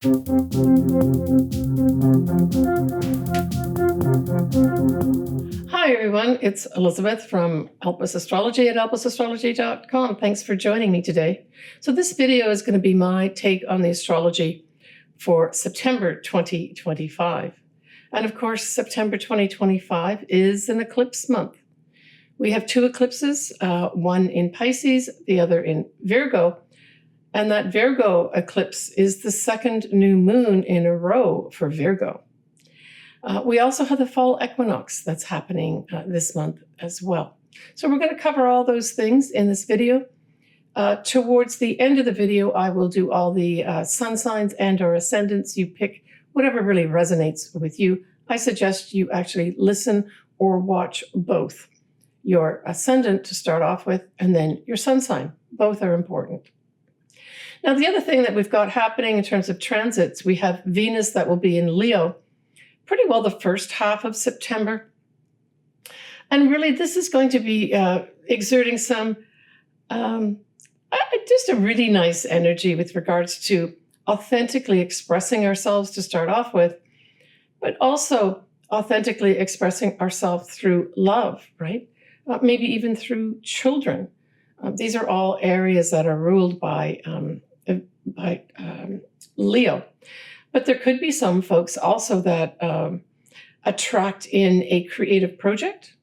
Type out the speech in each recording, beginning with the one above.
Hi everyone, it's Elizabeth from Elpis Astrology at elpisastrology.com. Thanks for joining me today. So this video is going to be my take on the astrology for September 2025. And of course, September 2025 is an eclipse month. We have two eclipses, one in Pisces, the other in Virgo. And that Virgo eclipse is the second new moon in a row for Virgo. We also have the fall equinox that's happening this month as well. So we're going to cover all those things in this video. Towards the end of the video, I will do all the sun signs and or ascendants. You pick whatever really resonates with you. I suggest you actually listen or watch both. Your ascendant to start off with, and then your sun sign. Both are important. Now, the other thing that we've got happening in terms of transits, we have Venus that will be in Leo pretty well the first half of September. And really, this is going to be exerting some, just a really nice energy with regards to authentically expressing ourselves to start off with, but also authentically expressing ourselves through love, right? Maybe even through children. These are all areas that are ruled by Leo. But there could be some folks also that attract in a creative project,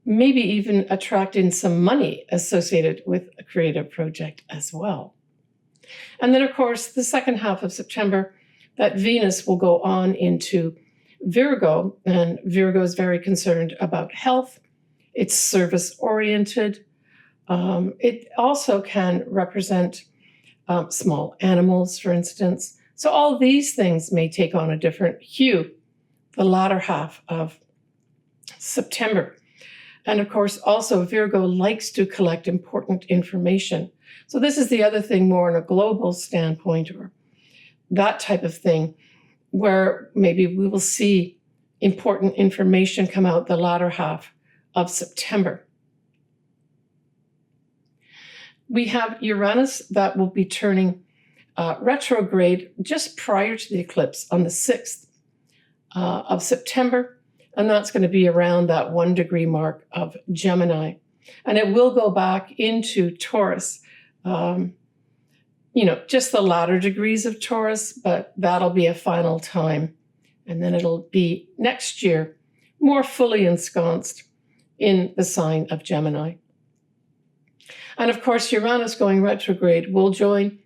maybe even attract in some money associated with a creative project as well. And then, of course, the second half of September, that Venus will go on into Virgo, and Virgo is very concerned about health. It's service-oriented. It also can represent small animals, for instance. So all these things may take on a different hue the latter half of September. And of course, also Virgo likes to collect important information. So this is the other thing more on a global standpoint or that type of thing, where maybe we will see important information come out the latter half of September. We have Uranus that will be turning retrograde just prior to the eclipse on the 6th of September. And that's going to be around that 1 degree mark of Gemini. And it will go back into Taurus, just the latter degrees of Taurus, but that'll be a final time. And then it'll be next year more fully ensconced in the sign of Gemini. And of course, Uranus going retrograde will join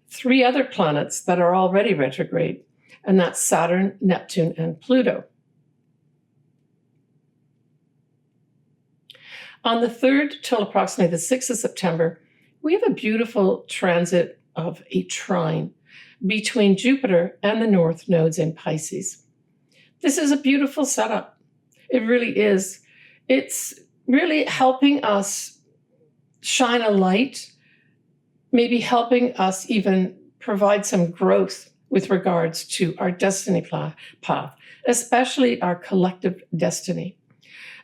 3 other planets that are already retrograde, and that's Saturn, Neptune, and Pluto. On the 3rd till approximately the 6th of September, we have a beautiful transit of a trine between Jupiter and the North Nodes in Pisces. This is a beautiful setup. It really is. It's really helping us shine a light, maybe helping us even provide some growth with regards to our destiny path, especially our collective destiny.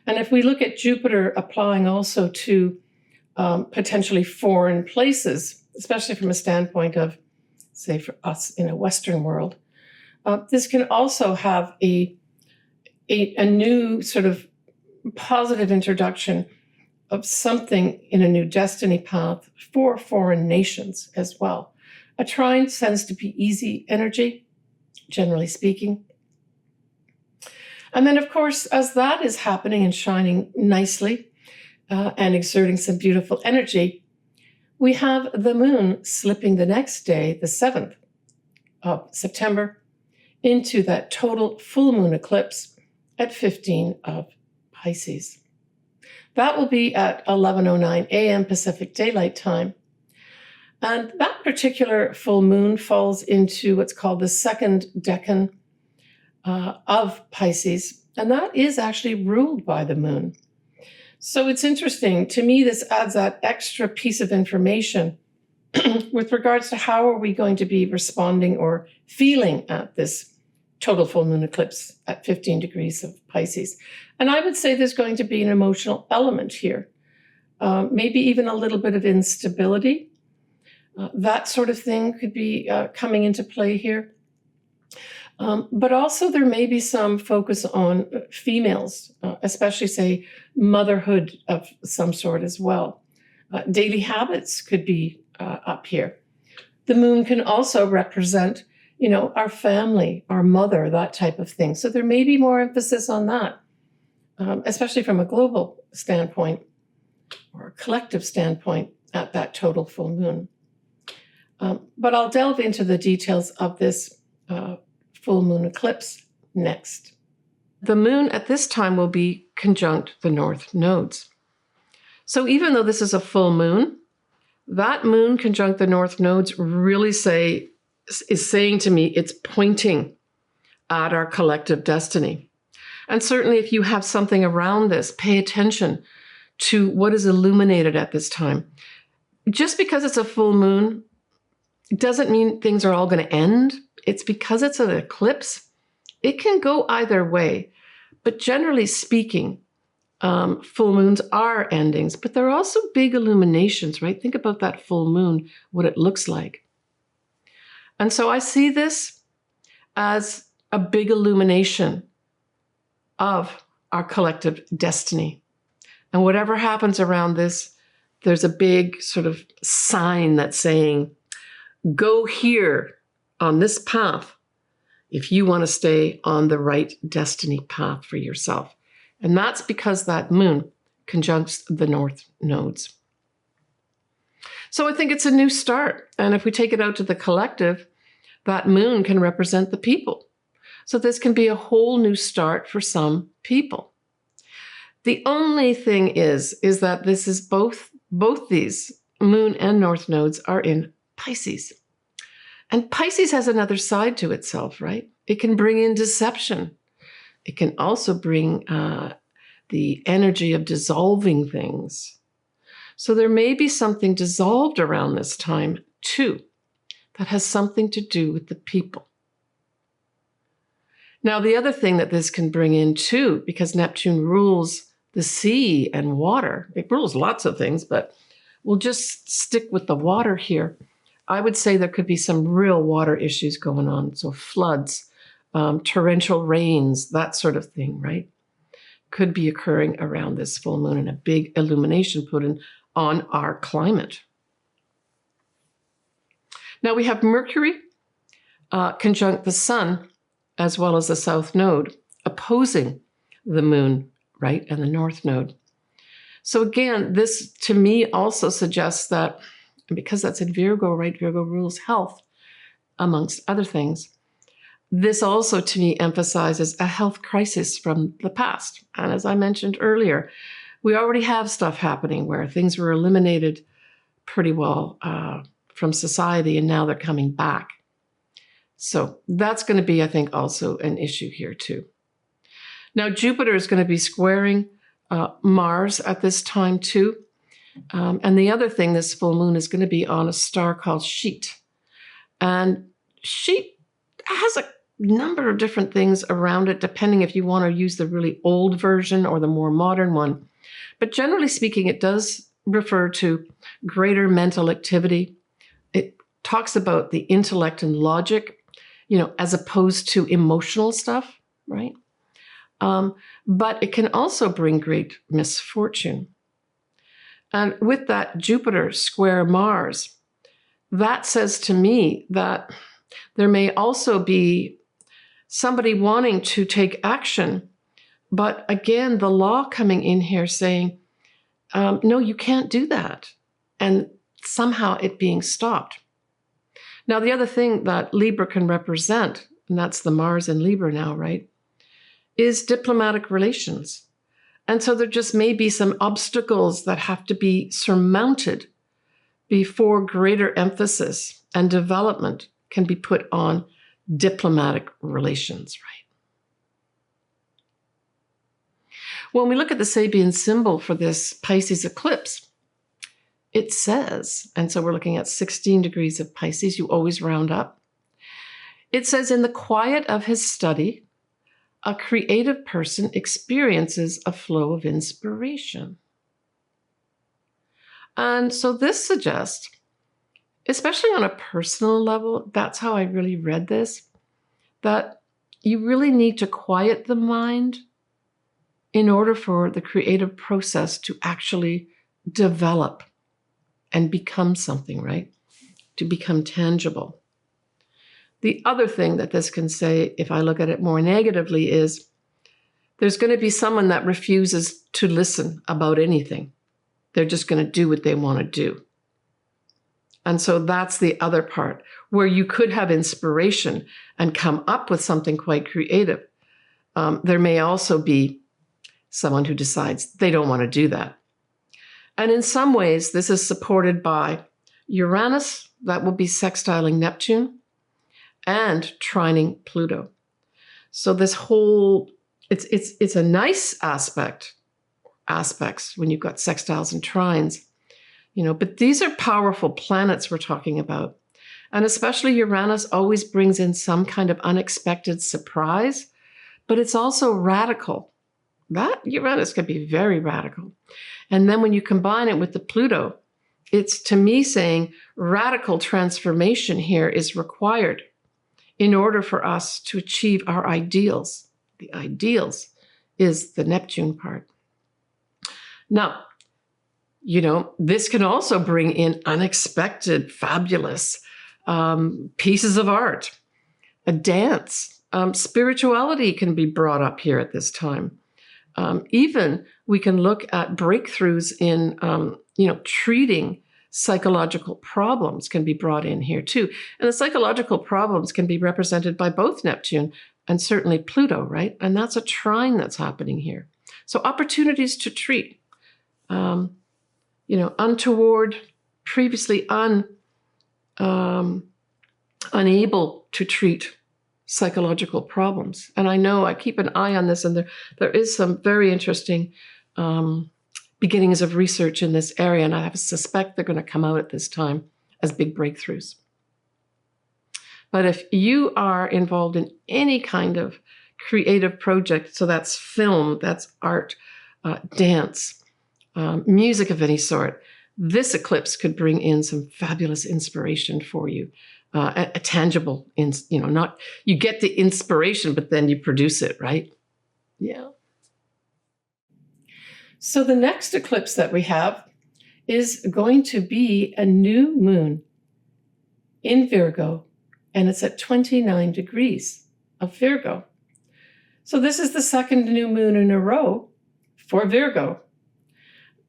And if we look at Jupiter applying also to potentially foreign places, especially from a standpoint of, say, for us in a Western world, this can also have a new sort of positive introduction of something in a new destiny path for foreign nations as well. A trine tends to be easy energy, generally speaking. And then, of course, as that is happening and shining nicely and exerting some beautiful energy, we have the moon slipping the next day, the 7th of September, into that total full moon eclipse at 15 of Pisces. That will be at 11:09 a.m. Pacific Daylight Time. And that particular full moon falls into what's called the second decan of Pisces. And that is actually ruled by the moon. So it's interesting. To me, this adds that extra piece of information with regards to how are we going to be responding or feeling at this total full moon eclipse at 15 degrees of Pisces. And I would say there's going to be an emotional element here, maybe even a little bit of instability. That sort of thing could be coming into play here. But also there may be some focus on females, especially, say, motherhood of some sort as well. Daily habits could be up here. The moon can also represent, our family, our mother, that type of thing. So there may be more emphasis on that, especially from a global standpoint or a collective standpoint at that total full moon. But I'll delve into the details of this full moon eclipse next. The moon at this time will be conjunct the north nodes. So even though this is a full moon, that moon conjunct the north nodes really is saying to me, it's pointing at our collective destiny. And certainly if you have something around this, pay attention to what is illuminated at this time. Just because it's a full moon doesn't mean things are all going to end. It's because it's an eclipse. It can go either way. But generally speaking, full moons are endings, but they're also big illuminations, right? Think about that full moon, what it looks like. And so I see this as a big illumination of our collective destiny. And whatever happens around this, there's a big sort of sign that's saying, go here on this path if you want to stay on the right destiny path for yourself. And that's because that moon conjuncts the north nodes. So I think it's a new start. And if we take it out to the collective, that moon can represent the people. So this can be a whole new start for some people. The only thing is that this is both these moon and north nodes are in Pisces. And Pisces has another side to itself, right? It can bring in deception. It can also bring the energy of dissolving things. So there may be something dissolved around this time too, that has something to do with the people. Now, the other thing that this can bring in too, because Neptune rules the sea and water, it rules lots of things, but we'll just stick with the water here. I would say there could be some real water issues going on. So floods, torrential rains, that sort of thing, right? Could be occurring around this full moon, and a big illumination put in on our climate. Now we have Mercury conjunct the sun, as well as the south node, opposing the moon, right, and the north node. So again, this to me also suggests that, because that's in Virgo, right, Virgo rules health, amongst other things, this also to me emphasizes a health crisis from the past. And as I mentioned earlier, we already have stuff happening where things were eliminated pretty well from society, and now they're coming back. So that's going to be, I think, also an issue here too. Now, Jupiter is going to be squaring Mars at this time too. And the other thing, this full moon is going to be on a star called Sheat. And Sheat has a number of different things around it, depending if you want to use the really old version or the more modern one. But generally speaking, it does refer to greater mental activity. It talks about the intellect and logic, as opposed to emotional stuff, right? But it can also bring great misfortune. And with that Jupiter square Mars, that says to me that there may also be somebody wanting to take action, but again, the law coming in here saying, no, you can't do that, and somehow it being stopped. Now, the other thing that Libra can represent, and that's the Mars in Libra now, right, is diplomatic relations. And so there just may be some obstacles that have to be surmounted before greater emphasis and development can be put on diplomatic relations, right? When we look at the Sabian symbol for this Pisces eclipse, it says, and so we're looking at 16 degrees of Pisces, you always round up. It says, in the quiet of his study, a creative person experiences a flow of inspiration. And so this suggests, especially on a personal level, that's how I really read this, that you really need to quiet the mind in order for the creative process to actually develop and become something, right? To become tangible. The other thing that this can say, if I look at it more negatively, is there's going to be someone that refuses to listen about anything. They're just going to do what they want to do. And so that's the other part, where you could have inspiration and come up with something quite creative. There may also be someone who decides they don't want to do that. And in some ways, this is supported by Uranus, that will be sextiling Neptune, and trining Pluto. So this whole, it's a nice aspects when you've got sextiles and trines, but these are powerful planets we're talking about. And especially Uranus always brings in some kind of unexpected surprise, but it's also radical. That Uranus can be very radical. And then when you combine it with the Pluto, it's to me saying radical transformation here is required in order for us to achieve our ideals. The ideals is the Neptune part. Now, this can also bring in unexpected, fabulous pieces of art, a dance. Spirituality can be brought up here at this time. Even we can look at breakthroughs in, treating psychological problems can be brought in here too. And the psychological problems can be represented by both Neptune and certainly Pluto, right? And that's a trine that's happening here. So opportunities to treat, untoward, previously unable to treat psychological problems. And I know I keep an eye on this, and there is some very interesting beginnings of research in this area, and I suspect they're going to come out at this time as big breakthroughs. But if you are involved in any kind of creative project, so that's film, that's art, dance, music of any sort, this eclipse could bring in some fabulous inspiration for you. A tangible, not you get the inspiration, but then you produce it, right? Yeah. So the next eclipse that we have is going to be a new moon in Virgo, and it's at 29 degrees of Virgo. So this is the second new moon in a row for Virgo.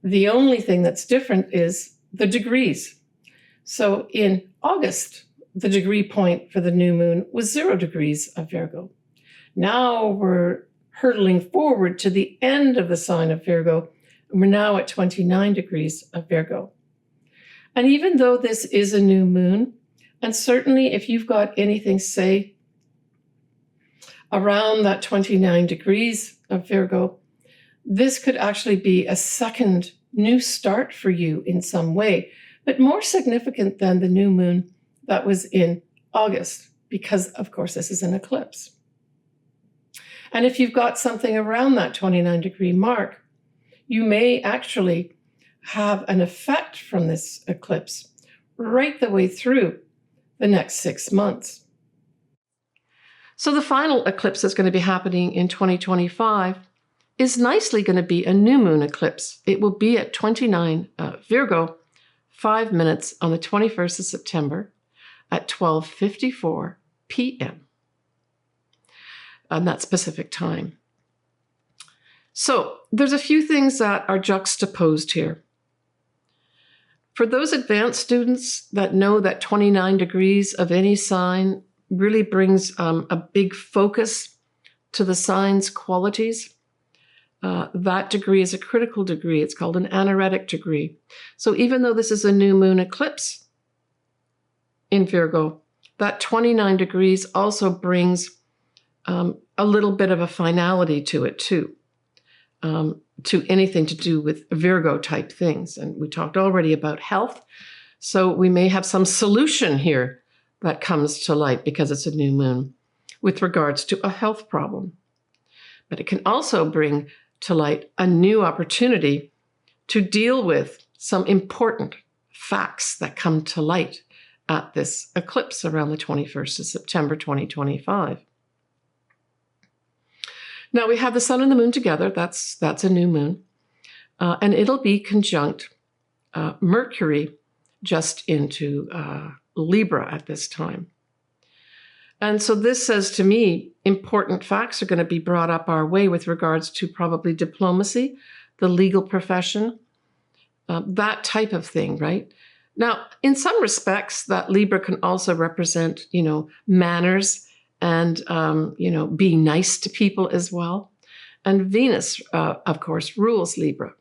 The only thing that's different is the degrees. So in August, the degree point for the new moon was 0 degrees of Virgo. Now we're hurtling forward to the end of the sign of Virgo, and we're now at 29 degrees of Virgo. And even though this is a new moon, and certainly if you've got anything, say, around that 29 degrees of Virgo, this could actually be a second new start for you in some way, but more significant than the new moon that was in August, because of course this is an eclipse. And if you've got something around that 29 degree mark, you may actually have an effect from this eclipse right the way through the next 6 months. So the final eclipse that's going to be happening in 2025 is nicely going to be a new moon eclipse. It will be at 29 Virgo, 5 minutes on the 21st of September at 12:54 p.m. on that specific time. So there's a few things that are juxtaposed here. For those advanced students that know that 29 degrees of any sign really brings a big focus to the sign's qualities, that degree is a critical degree. It's called an anaretic degree. So even though this is a new moon eclipse in Virgo, that 29 degrees also brings a little bit of a finality to it too, to anything to do with Virgo type things. And we talked already about health. So we may have some solution here that comes to light because it's a new moon with regards to a health problem. But it can also bring to light a new opportunity to deal with some important facts that come to light at this eclipse around the 21st of September 2025. Now we have the sun and the moon together. That's a new moon. And it'll be conjunct Mercury just into Libra at this time. And so this says to me, important facts are going to be brought up our way with regards to probably diplomacy, the legal profession, that type of thing, right? Now, in some respects, that Libra can also represent, manners and, being nice to people as well. And Venus, of course, rules Libra.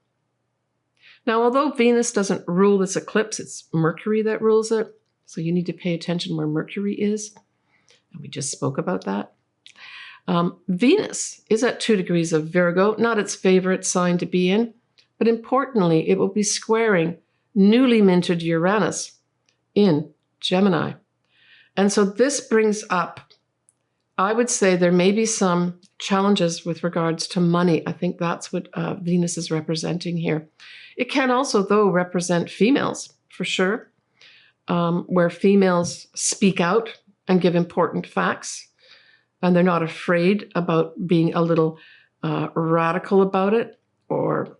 Now, although Venus doesn't rule this eclipse, it's Mercury that rules it. So you need to pay attention where Mercury is. And we just spoke about that. Venus is at 2 degrees of Virgo, not its favorite sign to be in, but importantly, it will be squaring newly minted Uranus in Gemini. And so this brings up, I would say there may be some challenges with regards to money. I think that's what Venus is representing here. It can also, though, represent females, for sure, where females speak out and give important facts, and they're not afraid about being a little radical about it or,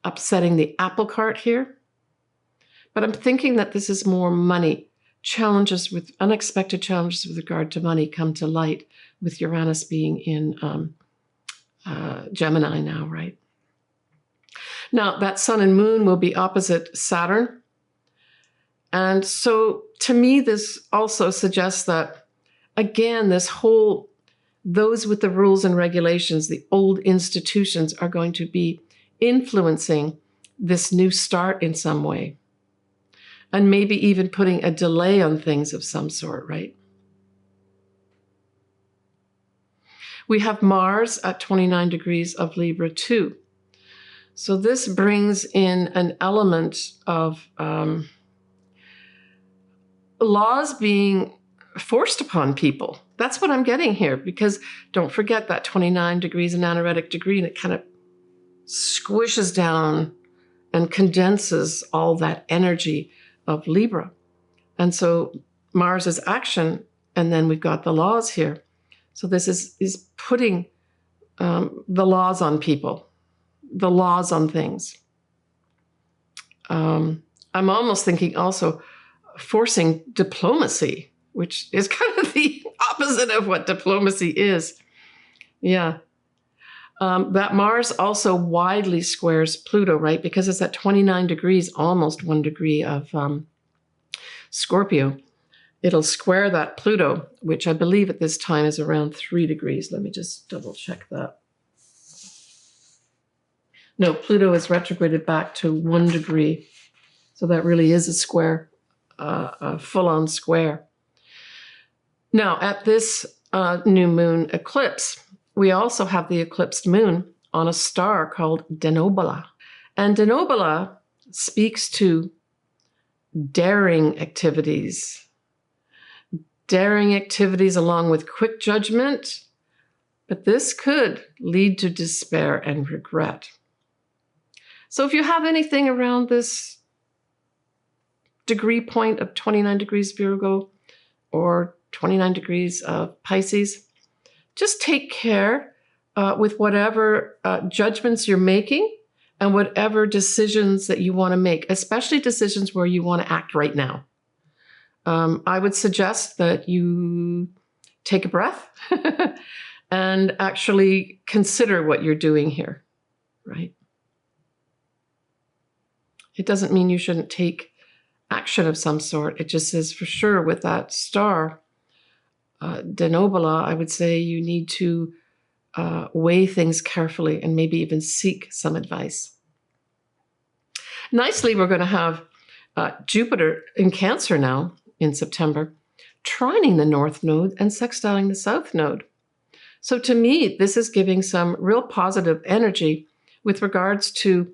upsetting the apple cart here. But I'm thinking that this is more money. Unexpected challenges with regard to money come to light with Uranus being in Gemini now, right? Now, that sun and moon will be opposite Saturn. And so to me, this also suggests that, again, those with the rules and regulations, the old institutions are going to be influencing this new start in some way. And maybe even putting a delay on things of some sort, right? We have Mars at 29 degrees of Libra too. So this brings in an element of laws being forced upon people. That's what I'm getting here, because don't forget that 29 degrees an anaretic degree, and it kind of squishes down and condenses all that energy of Libra. And so Mars is action, and then we've got the laws here. So this is putting the laws on people, the laws on things. I'm almost thinking also forcing diplomacy, which is kind of the opposite of what diplomacy is. Yeah. That Mars also widely squares Pluto, right? Because it's at 29 degrees, almost 1 degree of Scorpio. It'll square that Pluto, which I believe at this time is around 3 degrees. Let me just double check that. No, Pluto is retrograded back to 1 degree. So that really is a square, a full-on square. Now, at this new moon eclipse, we also have the eclipsed moon on a star called Denobula. And Denobula speaks to daring activities along with quick judgment, but this could lead to despair and regret. So if you have anything around this degree point of 29 degrees Virgo or 29 degrees of Pisces, just take care with whatever judgments you're making and whatever decisions that you want to make, especially decisions where you want to act right now. I would suggest that you take a breath and actually consider what you're doing here, right? It doesn't mean you shouldn't take action of some sort. It just says for sure with that star, Denobula, I would say you need to weigh things carefully and maybe even seek some advice. Nicely, we're going to have Jupiter in Cancer now in September, trining the North Node and sextiling the South Node. So to me, this is giving some real positive energy with regards to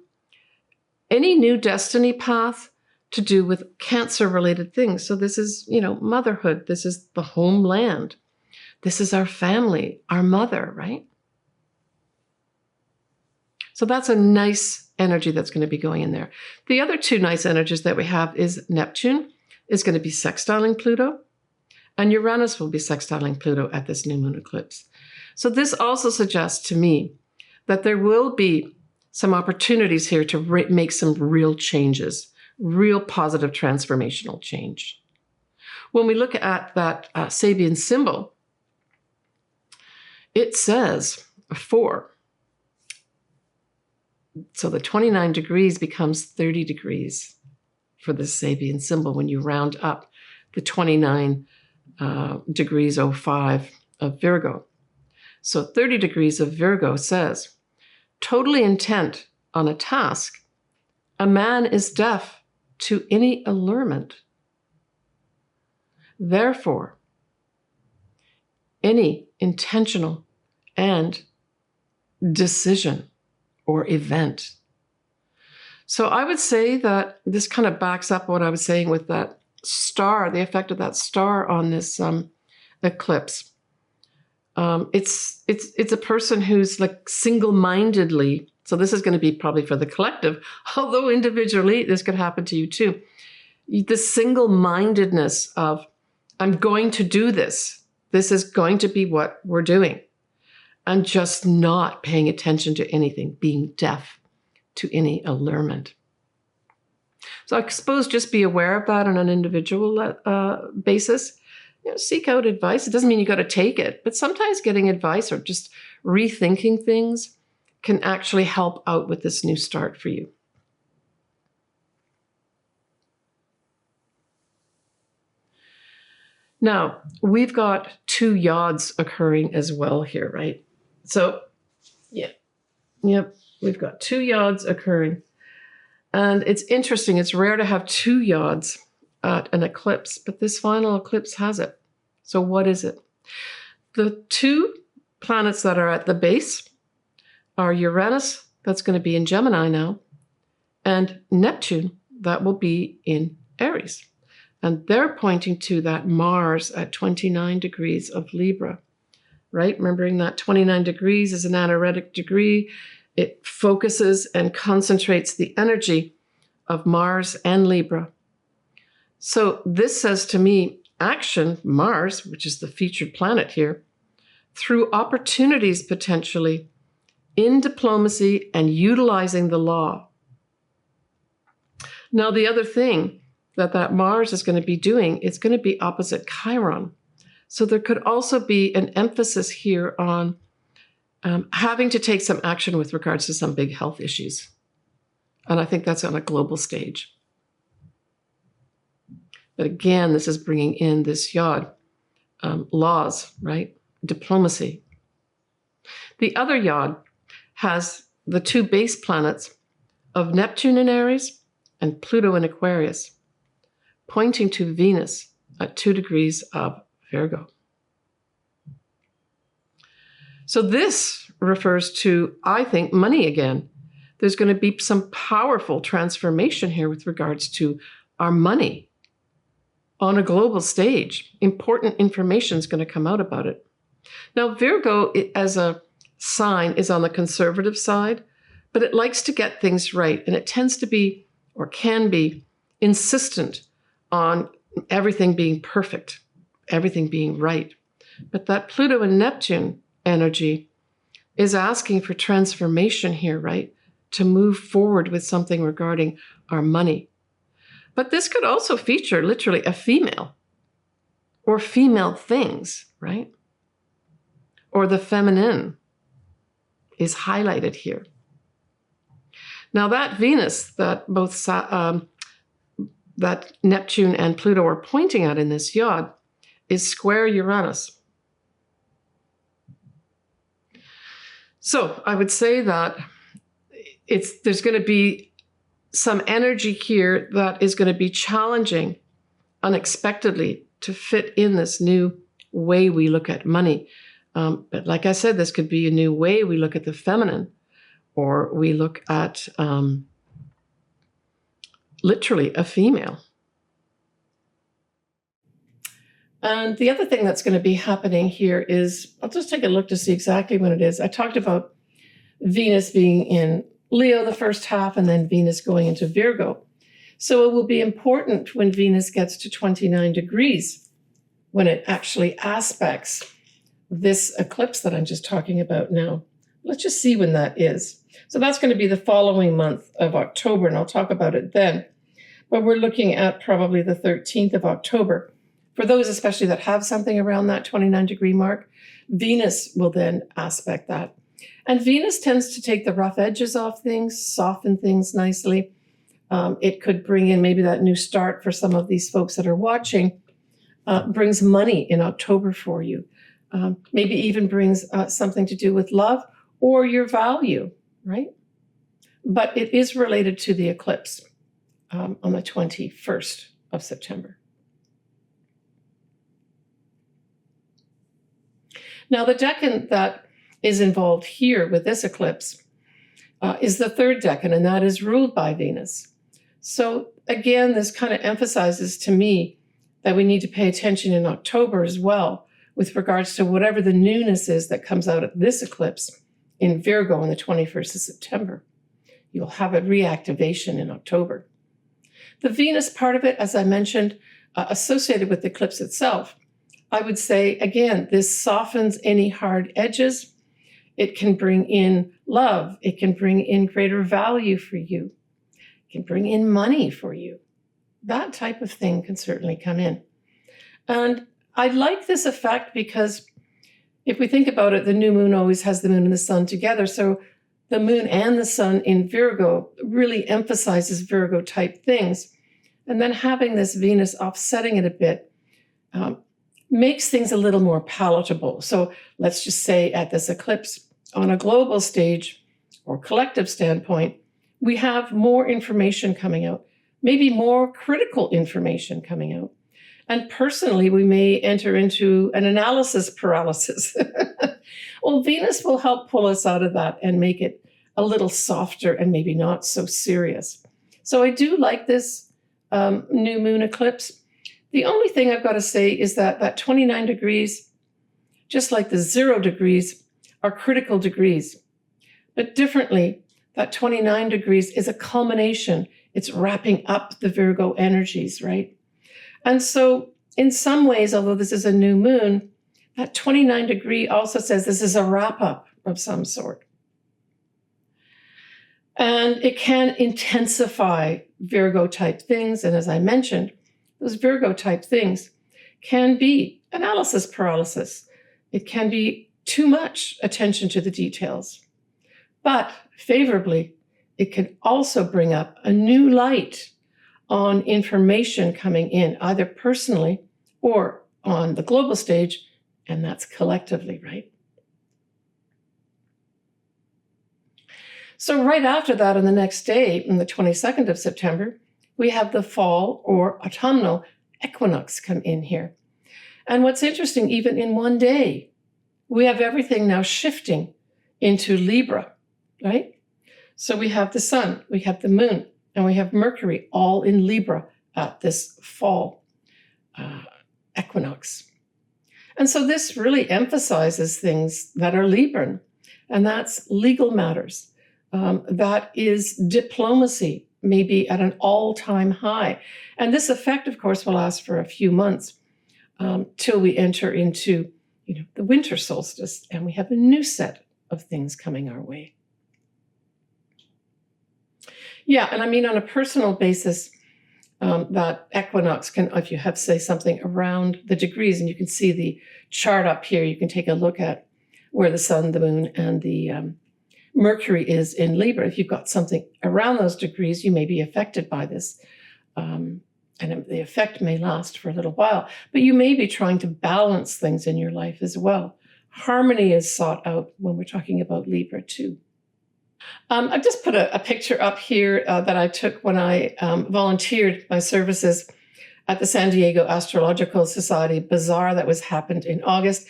any new destiny path to do with Cancer-related things. So this is, motherhood. This is the homeland. This is our family, our mother, right? So that's a nice energy that's going to be going in there. The other two nice energies that we have is Neptune is going to be sextiling Pluto, And Uranus will be sextiling Pluto at this new moon eclipse. So this also suggests to me that there will be some opportunities here to make some real changes, real positive transformational change. When we look at that Sabian symbol, it says 4. So the 29 degrees becomes 30 degrees for the Sabian symbol when you round up the 29 degrees 05 of Virgo. So 30 degrees of Virgo says, totally intent on a task, a man is deaf to any allurement. Therefore, any intentional and decision or event. So I would say that this kind of backs up what I was saying with that star, the effect of that star on this eclipse. It's a person who's like single-mindedly, so this is going to be probably for the collective, although individually this could happen to you too. The single-mindedness of, I'm going to do this. This is going to be what we're doing. And just not paying attention to anything, being deaf to any allurement. So I suppose just be aware of that on an individual basis. Seek out advice. It doesn't mean you got to take it, but sometimes getting advice or just rethinking things can actually help out with this new start for you. Now, we've got 2 yods occurring as well here, right? So, we've got 2 yods occurring. And it's interesting, it's rare to have 2 yods at an eclipse, but this final eclipse has it. So what is it? The 2 planets that are at the base are Uranus, that's going to be in Gemini now, and Neptune, that will be in Aries. And they're pointing to that Mars at 29 degrees of Libra, right? Remembering that 29 degrees is an anaretic degree. It focuses and concentrates the energy of Mars and Libra. So this says to me, action, Mars, which is the featured planet here, through opportunities potentially in diplomacy and utilizing the law. Now, the other thing that Mars is going to be doing, it's going to be opposite Chiron. So there could also be an emphasis here on having to take some action with regards to some big health issues. And I think that's on a global stage. But again, this is bringing in this yod, laws, right? Diplomacy. The other yod has the 2 base planets of Neptune in Aries and Pluto in Aquarius, pointing to Venus at 2 degrees of Virgo. So this refers to, I think, money again. There's going to be some powerful transformation here with regards to our money on a global stage. Important information is going to come out about it. Now, Virgo, as a sign, is on the conservative side, but it likes to get things right, and it tends to be, or can be, insistent on everything being perfect, everything being right. But that Pluto and Neptune energy is asking for transformation here, right? To move forward with something regarding our money. But this could also feature literally a female or female things, right? Or the feminine is highlighted here. Now that Venus that both that Neptune and Pluto are pointing at in this yod is square Uranus. So I would say that there's going to be some energy here that is going to be challenging unexpectedly to fit in this new way we look at money. But like I said, this could be a new way we look at the feminine, or we look at literally a female. And the other thing that's going to be happening here is, I'll just take a look to see exactly when it is. I talked about Venus being in Leo the first half and then Venus going into Virgo. So it will be important when Venus gets to 29 degrees when it actually aspects this eclipse that I'm just talking about now. Let's just see when that is. So that's going to be the following month of October, and I'll talk about it then. But we're looking at probably the 13th of October. For those especially that have something around that 29-degree mark, Venus will then aspect that. And Venus tends to take the rough edges off things, soften things nicely. It could bring in maybe that new start for some of these folks that are watching, brings money in October for you. Maybe even brings something to do with love or your value, right? But it is related to the eclipse on the 21st of September. Now, the decan that is involved here with this eclipse is the third decan, and that is ruled by Venus. So again, this kind of emphasizes to me that we need to pay attention in October as well with regards to whatever the newness is that comes out at this eclipse in Virgo on the 21st of September. You'll have a reactivation in October. The Venus part of it, as I mentioned, associated with the eclipse itself, I would say, again, this softens any hard edges. It can bring in love. It can bring in greater value for you. It can bring in money for you. That type of thing can certainly come in. And I like this effect because if we think about it, the new moon always has the moon and the sun together. So the moon and the sun in Virgo really emphasizes Virgo type things. And then having this Venus offsetting it a bit makes things a little more palatable. So let's just say at this eclipse, on a global stage or collective standpoint, we have more information coming out, maybe more critical information coming out. And personally, we may enter into an analysis paralysis. Well, Venus will help pull us out of that and make it a little softer and maybe not so serious. So I do like this new moon eclipse. The only thing I've got to say is that 29 degrees, just like the 0 degrees, are critical degrees. But differently, that 29 degrees is a culmination. It's wrapping up the Virgo energies, right? And so in some ways, although this is a new moon, that 29 degree also says this is a wrap up of some sort. And it can intensify Virgo type things. And as I mentioned, those Virgo type things can be analysis paralysis. It can be too much attention to the details. But favorably, it can also bring up a new light on information coming in, either personally or on the global stage, and that's collectively, right? So right after that, on the next day, on the 22nd of September, we have the fall or autumnal equinox come in here. And what's interesting, even in one day, we have everything now shifting into Libra, right? So we have the sun, we have the moon, and we have Mercury all in Libra at this fall equinox. And so this really emphasizes things that are Libran, and that's legal matters. That is diplomacy, maybe at an all-time high. And this effect, of course, will last for a few months till we enter into the winter solstice, and we have a new set of things coming our way. Yeah, and I mean, on a personal basis, that equinox can, if you have, say, something around the degrees, and you can see the chart up here, you can take a look at where the sun, the moon, and the Mercury is in Libra. If you've got something around those degrees, you may be affected by this. And the effect may last for a little while, but you may be trying to balance things in your life as well. Harmony is sought out when we're talking about Libra too. I've just put a picture up here that I took when I volunteered my services at the San Diego Astrological Society Bazaar that happened in August.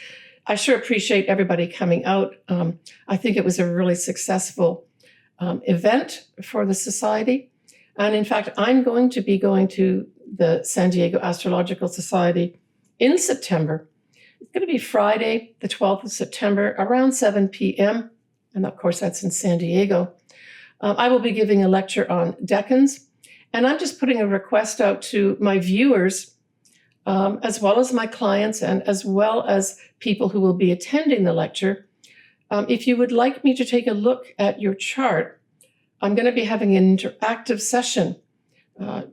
I sure appreciate everybody coming out. I think it was a really successful event for the society. And in fact, I'm going to be going to the San Diego Astrological Society in September. It's going to be Friday, the 12th of September, around 7 p.m. And of course, that's in San Diego. I will be giving a lecture on decans. And I'm just putting a request out to my viewers as well as my clients and as well as people who will be attending the lecture. If you would like me to take a look at your chart, I'm going to be having an interactive session,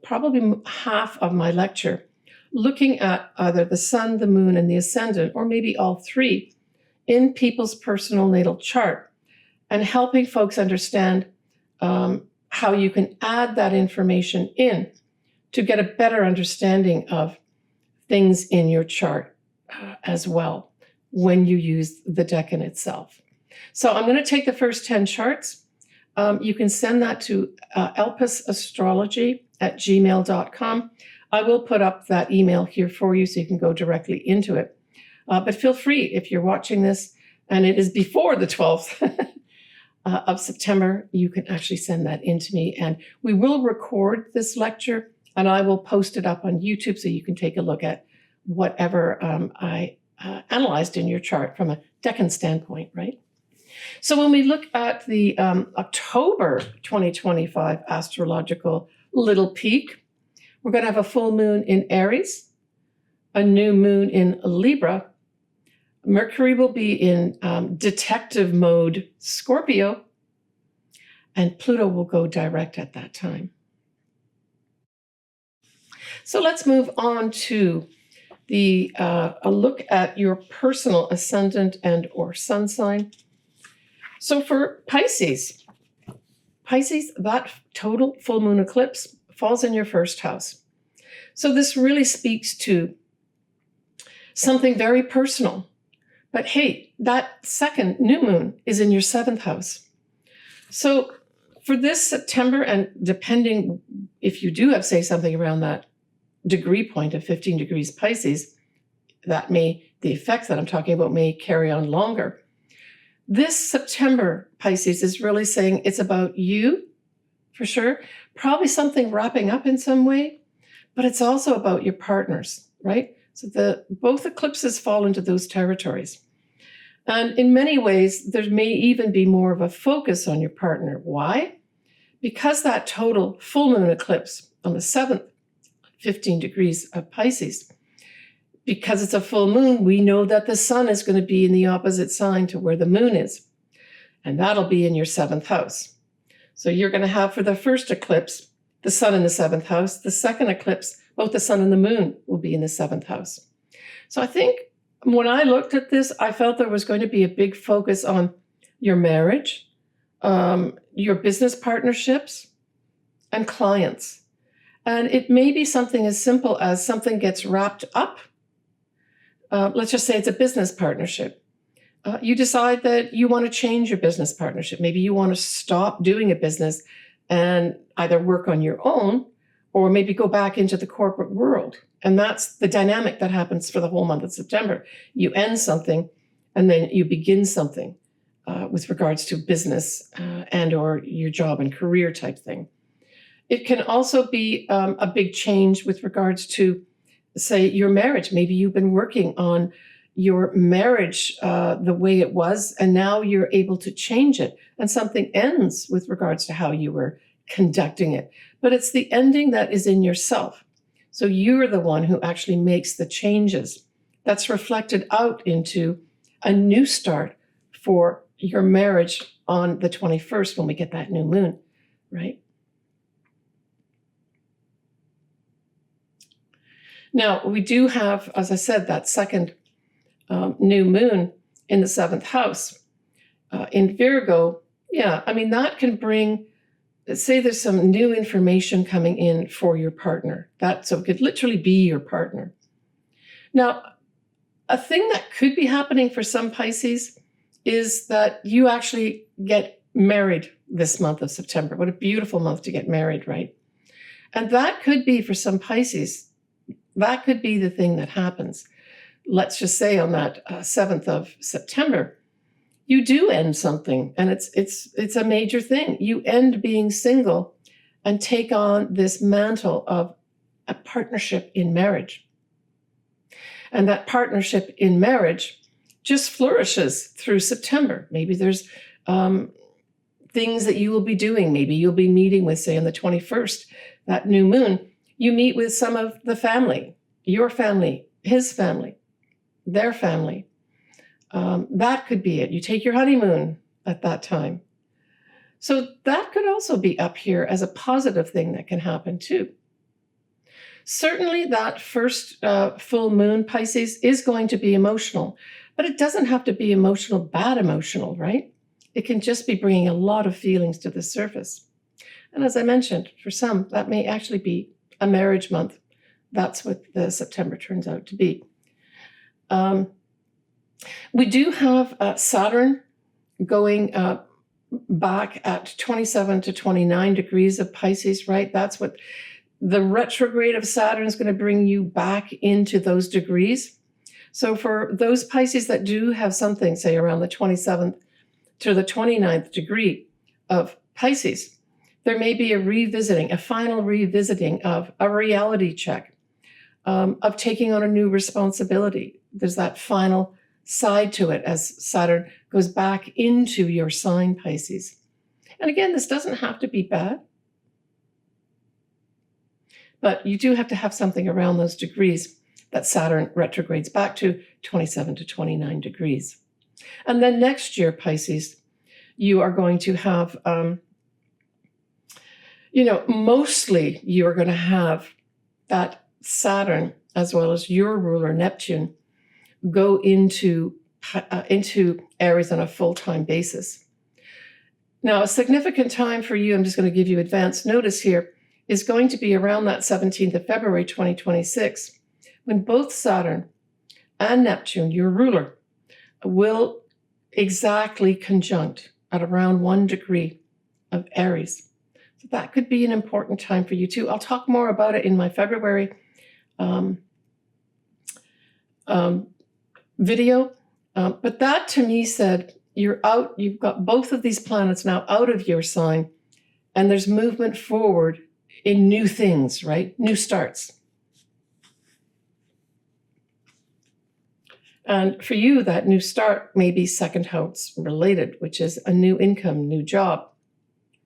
probably half of my lecture, looking at either the sun, the moon, and the ascendant, or maybe all three, in people's personal natal chart, and helping folks understand how you can add that information in to get a better understanding of things in your chart as well when you use the decan itself. So I'm going to take the first 10 charts. You can send that to elpisastrology@gmail.com. I will put up that email here for you so you can go directly into it. But feel free, if you're watching this and it is before the 12th of September, you can actually send that in to me. And we will record this lecture and I will post it up on YouTube so you can take a look at whatever I analyzed in your chart from a decan standpoint, right? So when we look at the October 2025 astrological little peek, we're going to have a full moon in Aries, a new moon in Libra. Mercury will be in detective mode Scorpio, and Pluto will go direct at that time. So let's move on to a look at your personal ascendant and or sun sign. So for Pisces, that total full moon eclipse falls in your first house. So this really speaks to something very personal. But hey, that second new moon is in your 7th house. So for this September, and depending if you do have, say, something around that degree point of 15 degrees Pisces, the effects that I'm talking about may carry on longer. This September, Pisces, is really saying it's about you, for sure. Probably something wrapping up in some way, but it's also about your partners, right? So both eclipses fall into those territories. And in many ways, there may even be more of a focus on your partner. Why? Because that total full moon eclipse on the 7th, 15 degrees of Pisces, because it's a full moon, we know that the sun is going to be in the opposite sign to where the moon is. And that'll be in your 7th house. So you're going to have, for the first eclipse, the sun in the 7th house. The second eclipse, both the sun and the moon will be in the 7th house. So I think when I looked at this, I felt there was going to be a big focus on your marriage, your business partnerships, and clients. And it may be something as simple as something gets wrapped up. Let's just say it's a business partnership. You decide that you want to change your business partnership. Maybe you want to stop doing a business and either work on your own or maybe go back into the corporate world. And that's the dynamic that happens for the whole month of September. You end something and then you begin something with regards to business and or your job and career type thing. It can also be a big change with regards to, say, your marriage. Maybe you've been working on your marriage the way it was, and now you're able to change it. And something ends with regards to how you were conducting it. But it's the ending that is in yourself. So you're the one who actually makes the changes. That's reflected out into a new start for your marriage on the 21st when we get that new moon, right? Now, we do have, as I said, that second new moon in the 7th house. In Virgo, that can bring, say there's some new information coming in for your partner. So it could literally be your partner. Now, a thing that could be happening for some Pisces is that you actually get married this month of September. What a beautiful month to get married, right? And that could be, for some Pisces, that could be the thing that happens. Let's just say on that 7th of September, you do end something, and it's a major thing. You end being single and take on this mantle of a partnership in marriage. And that partnership in marriage just flourishes through September. Maybe there's things that you will be doing. Maybe you'll be meeting with, say, on the 21st, that new moon, you meet with some of the family. your family, his family, their family. That could be it. You take your honeymoon at that time. So that could also be up here as a positive thing that can happen too. Certainly that first full moon, Pisces, is going to be emotional, but it doesn't have to be emotional, bad emotional, right? It can just be bringing a lot of feelings to the surface. And as I mentioned, for some, that may actually be a marriage month. That's what the September turns out to be. We do have Saturn going back at 27 to 29 degrees of Pisces, right? That's what the retrograde of Saturn is going to bring you back into those degrees. So for those Pisces that do have something, say around the 27th to the 29th degree of Pisces, there may be a final revisiting of a reality check, of taking on a new responsibility. There's that final side to it as Saturn goes back into your sign, Pisces. And again, this doesn't have to be bad, but you do have to have something around those degrees that Saturn retrogrades back to 27 to 29 degrees. And then next year, Pisces, you are going to have, mostly you're going to have that Saturn, as well as your ruler, Neptune, go into Aries on a full-time basis. Now, a significant time for you, I'm just going to give you advance notice here, is going to be around that 17th of February, 2026, when both Saturn and Neptune, your ruler, will exactly conjunct at around 1 degree of Aries. So that could be an important time for you too. I'll talk more about it in my February video. But that to me said, you've got both of these planets now out of your sign, and there's movement forward in new things, right? New starts. And for you, that new start may be second house related, which is a new income, new job,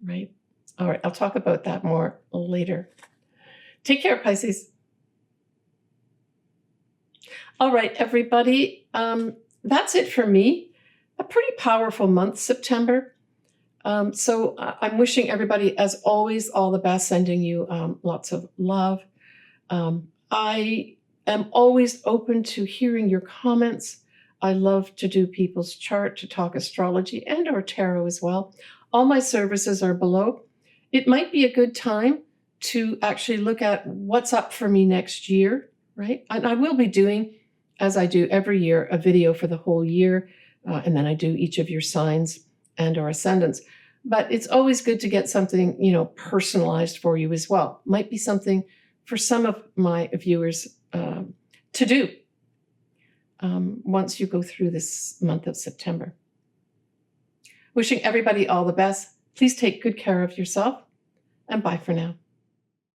right? All right, I'll talk about that more later. Take care, Pisces. All right, everybody, that's it for me. A pretty powerful month, September. So I'm wishing everybody, as always, all the best, sending you lots of love. I am always open to hearing your comments. I love to do people's chart, to talk astrology and or tarot as well. All my services are below. It might be a good time to actually look at what's up for me next year, right? And I will be doing, as I do every year, a video for the whole year. And then I do each of your signs and or ascendants. But it's always good to get something, personalized for you as well. Might be something for some of my viewers to do once you go through this month of September. Wishing everybody all the best. Please take good care of yourself, and bye for now.